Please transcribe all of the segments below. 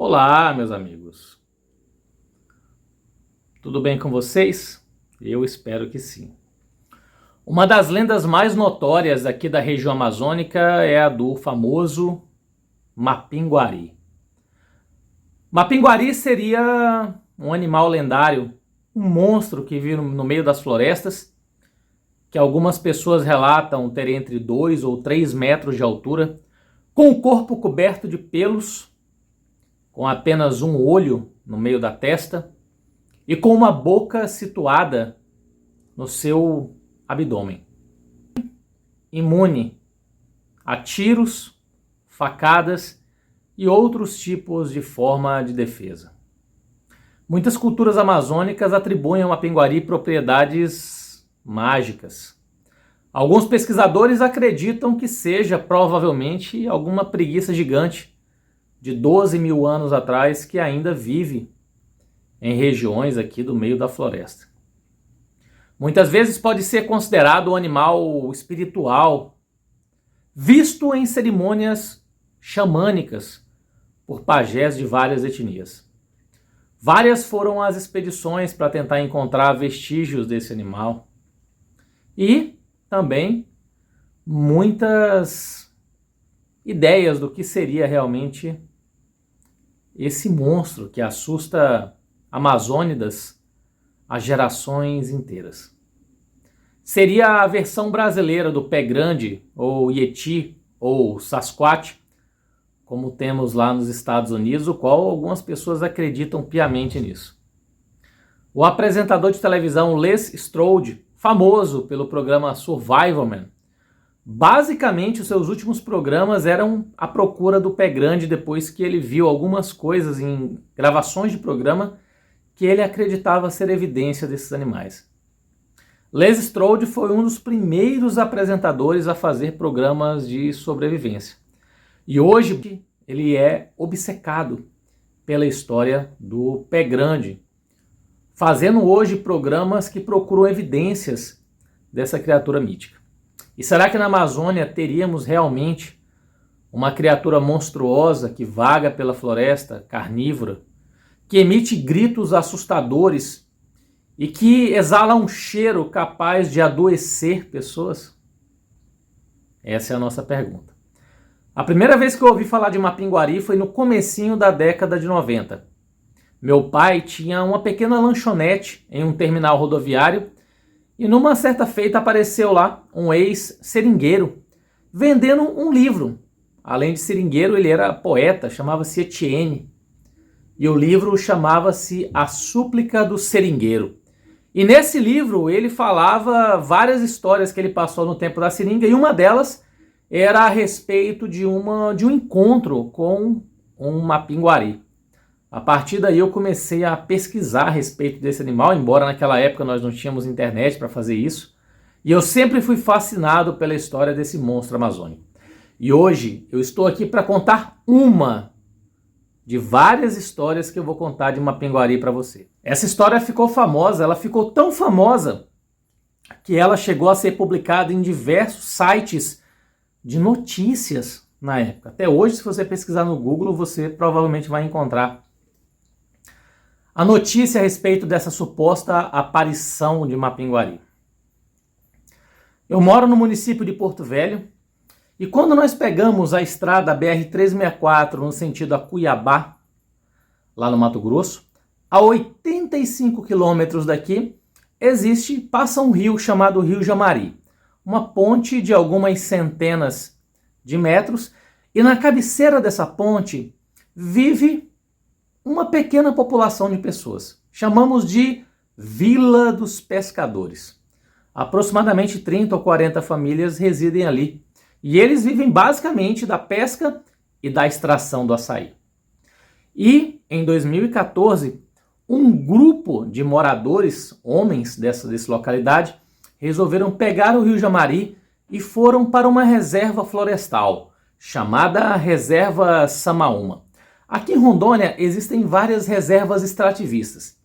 Olá, meus amigos. Tudo bem com vocês? Eu espero que sim. Uma das lendas mais notórias aqui da região amazônica é a do famoso Mapinguari. Mapinguari seria um animal lendário, um monstro que vive no meio das florestas, que algumas pessoas relatam ter entre 2 ou 3 metros de altura, com o corpo coberto de pelos, com apenas um olho no meio da testa e com uma boca situada no seu abdômen. Imune a tiros, facadas e outros tipos de forma de defesa. Muitas culturas amazônicas atribuem ao Mapinguari propriedades mágicas. Alguns pesquisadores acreditam que seja provavelmente alguma preguiça gigante de 12 mil anos atrás que ainda vive em regiões aqui do meio da floresta. Muitas vezes pode ser considerado um animal espiritual, visto em cerimônias xamânicas por pajés de várias etnias. Várias foram as expedições para tentar encontrar vestígios desse animal. E também muitas ideias do que seria realmente esse monstro que assusta amazônidas há gerações inteiras. Seria a versão brasileira do pé grande, ou Yeti, ou Sasquatch, como temos lá nos Estados Unidos, o qual algumas pessoas acreditam piamente nisso. O apresentador de televisão Les Stroud, famoso pelo programa Survivalman, basicamente os seus últimos programas eram à procura do pé grande depois que ele viu algumas coisas em gravações de programa que ele acreditava ser evidência desses animais. Les Stroud foi um dos primeiros apresentadores a fazer programas de sobrevivência. E hoje ele é obcecado pela história do pé grande, fazendo hoje programas que procuram evidências dessa criatura mítica. E será que na Amazônia teríamos realmente uma criatura monstruosa que vaga pela floresta, carnívora, que emite gritos assustadores e que exala um cheiro capaz de adoecer pessoas? Essa é a nossa pergunta. A primeira vez que eu ouvi falar de Mapinguari foi no comecinho da década de 90. Meu pai tinha uma pequena lanchonete em um terminal rodoviário e numa certa feita apareceu lá um ex-seringueiro vendendo um livro. Além de seringueiro, ele era poeta, chamava-se Etienne. E o livro chamava-se A Súplica do Seringueiro. E nesse livro ele falava várias histórias que ele passou no tempo da seringa, e uma delas era a respeito de um encontro com um Mapinguari. A partir daí eu comecei a pesquisar a respeito desse animal, embora naquela época nós não tínhamos internet para fazer isso, e eu sempre fui fascinado pela história desse monstro amazônico. E hoje eu estou aqui para contar uma de várias histórias que eu vou contar de Mapinguari para você. Essa história ficou famosa, ela ficou tão famosa que ela chegou a ser publicada em diversos sites de notícias na época. Até hoje, se você pesquisar no Google, você provavelmente vai encontrar a notícia a respeito dessa suposta aparição de Mapinguari. Eu moro no município de Porto Velho, e quando nós pegamos a estrada BR-364 no sentido a Cuiabá, lá no Mato Grosso, a 85 quilômetros daqui, passa um rio chamado Rio Jamari, uma ponte de algumas centenas de metros, e na cabeceira dessa ponte vive uma pequena população de pessoas. Chamamos de Vila dos Pescadores. Aproximadamente 30 ou 40 famílias residem ali. E eles vivem basicamente da pesca e da extração do açaí. E em 2014, um grupo de moradores, homens dessa localidade, resolveram pegar o Rio Jamari e foram para uma reserva florestal, chamada Reserva Samaúma. Aqui em Rondônia existem várias reservas extrativistas.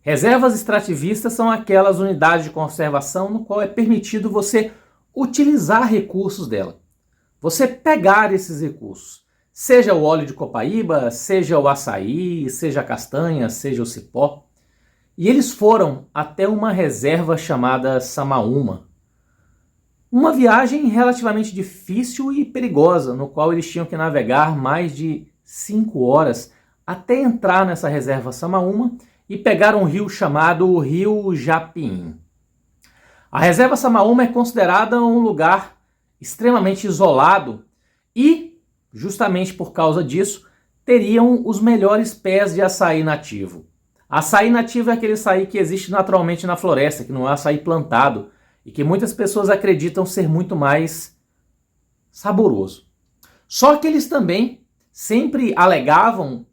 Reservas extrativistas são aquelas unidades de conservação no qual é permitido você utilizar recursos dela. Você pegar esses recursos. Seja o óleo de copaíba, seja o açaí, seja a castanha, seja o cipó. E eles foram até uma reserva chamada Samaúma. Uma viagem relativamente difícil e perigosa, no qual eles tinham que navegar mais de 5 horas até entrar nessa reserva Samaúma e pegar um rio chamado Rio Japim. A reserva Samaúma é considerada um lugar extremamente isolado e, justamente por causa disso, teriam os melhores pés de açaí nativo. Açaí nativo é aquele açaí que existe naturalmente na floresta, que não é açaí plantado e que muitas pessoas acreditam ser muito mais saboroso. Só que eles também sempre alegavam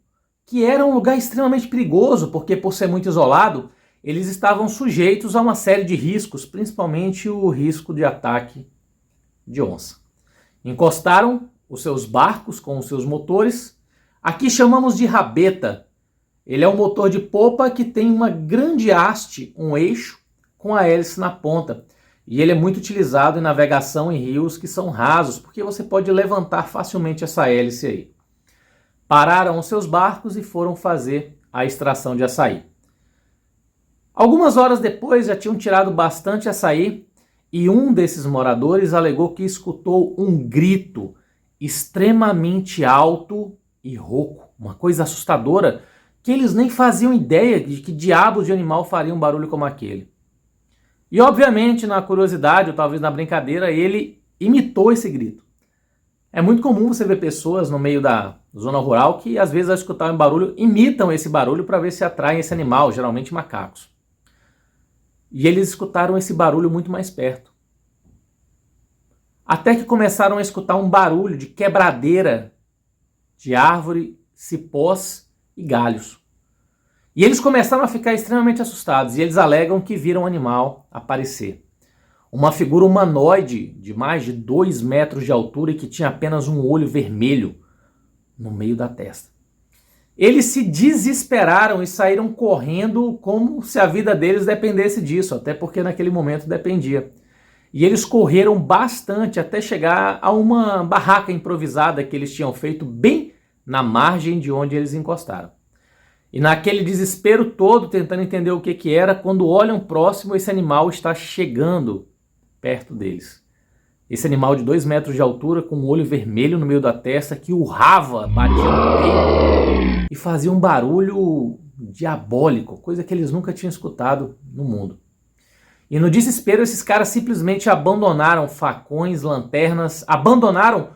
que era um lugar extremamente perigoso, porque por ser muito isolado, eles estavam sujeitos a uma série de riscos, principalmente o risco de ataque de onça. Encostaram os seus barcos com os seus motores. Aqui chamamos de rabeta. Ele é um motor de popa que tem uma grande haste, um eixo, com a hélice na ponta. E ele é muito utilizado em navegação em rios que são rasos, porque você pode levantar facilmente essa hélice aí. Pararam os seus barcos e foram fazer a extração de açaí. Algumas horas depois já tinham tirado bastante açaí e um desses moradores alegou que escutou um grito extremamente alto e rouco, uma coisa assustadora, que eles nem faziam ideia de que diabos de animal faria um barulho como aquele. E obviamente, na curiosidade ou talvez na brincadeira, ele imitou esse grito. É muito comum você ver pessoas no meio da zona rural que às vezes ao escutar um barulho, imitam esse barulho para ver se atraem esse animal, geralmente macacos. E eles escutaram esse barulho muito mais perto. Até que começaram a escutar um barulho de quebradeira de árvore, cipós e galhos. E eles começaram a ficar extremamente assustados e eles alegam que viram um animal aparecer. Uma figura humanoide de mais de 2 metros de altura e que tinha apenas um olho vermelho no meio da testa. Eles se desesperaram e saíram correndo como se a vida deles dependesse disso, até porque naquele momento dependia. E eles correram bastante até chegar a uma barraca improvisada que eles tinham feito bem na margem de onde eles encostaram. E naquele desespero todo, tentando entender o que era, quando olham próximo, esse animal está chegando perto deles. Esse animal de 2 metros de altura, com um olho vermelho no meio da testa, que urrava, batia no peito e fazia um barulho diabólico, coisa que eles nunca tinham escutado no mundo. E no desespero, esses caras simplesmente abandonaram facões, lanternas, abandonaram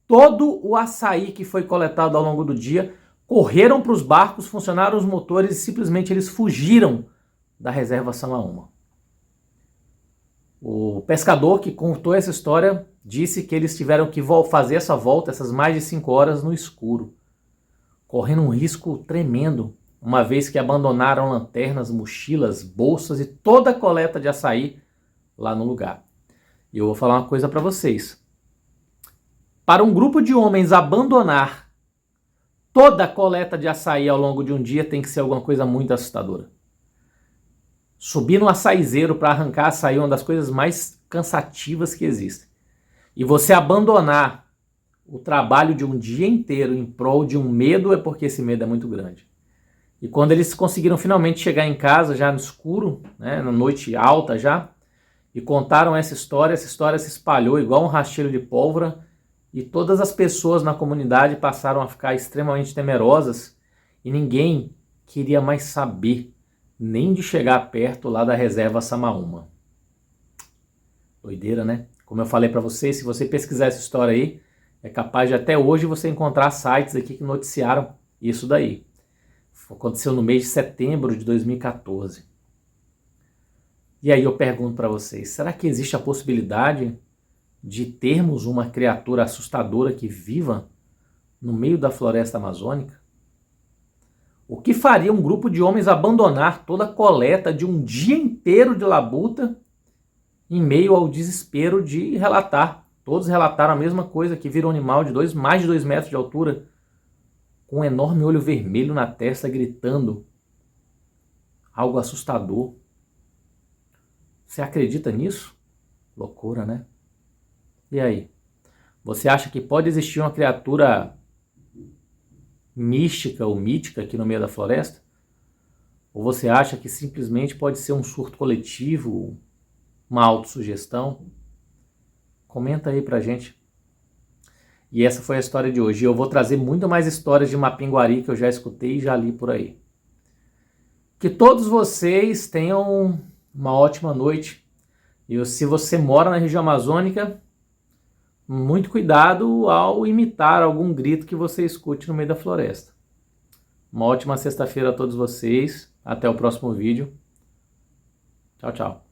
todo o açaí que foi coletado ao longo do dia, correram para os barcos, funcionaram os motores e simplesmente eles fugiram da reserva Samaúma. O pescador que contou essa história disse que eles tiveram que fazer essa volta, essas mais de 5 horas no escuro, correndo um risco tremendo, uma vez que abandonaram lanternas, mochilas, bolsas e toda a coleta de açaí lá no lugar. E eu vou falar uma coisa para vocês. Para um grupo de homens abandonar toda a coleta de açaí ao longo de um dia tem que ser alguma coisa muito assustadora. Subir no açaizeiro para arrancar açaí é uma das coisas mais cansativas que existem. E você abandonar o trabalho de um dia inteiro em prol de um medo é porque esse medo é muito grande. E quando eles conseguiram finalmente chegar em casa, já no escuro, né, na noite alta já, e contaram essa história se espalhou igual um rastilho de pólvora, e todas as pessoas na comunidade passaram a ficar extremamente temerosas, e ninguém queria mais saber nem de chegar perto lá da reserva Samaúma. Doideira, né? Como eu falei para vocês, se você pesquisar essa história aí, é capaz de até hoje você encontrar sites aqui que noticiaram isso daí. Aconteceu no mês de setembro de 2014. E aí eu pergunto para vocês, será que existe a possibilidade de termos uma criatura assustadora que viva no meio da floresta amazônica? O que faria um grupo de homens abandonar toda a coleta de um dia inteiro de labuta em meio ao desespero de relatar? Todos relataram a mesma coisa, que viram um animal de mais de 2 metros de altura, com um enorme olho vermelho na testa, gritando. Algo assustador. Você acredita nisso? Loucura, né? E aí? Você acha que pode existir uma criatura mística ou mítica aqui no meio da floresta? Ou você acha que simplesmente pode ser um surto coletivo, uma autossugestão? Comenta aí pra gente. E essa foi a história de hoje. Eu vou trazer muito mais histórias de Mapinguari que eu já escutei e já li por aí. Que todos vocês tenham uma ótima noite. E se você mora na região amazônica, muito cuidado ao imitar algum grito que você escute no meio da floresta. Uma ótima sexta-feira a todos vocês. Até o próximo vídeo. Tchau, tchau.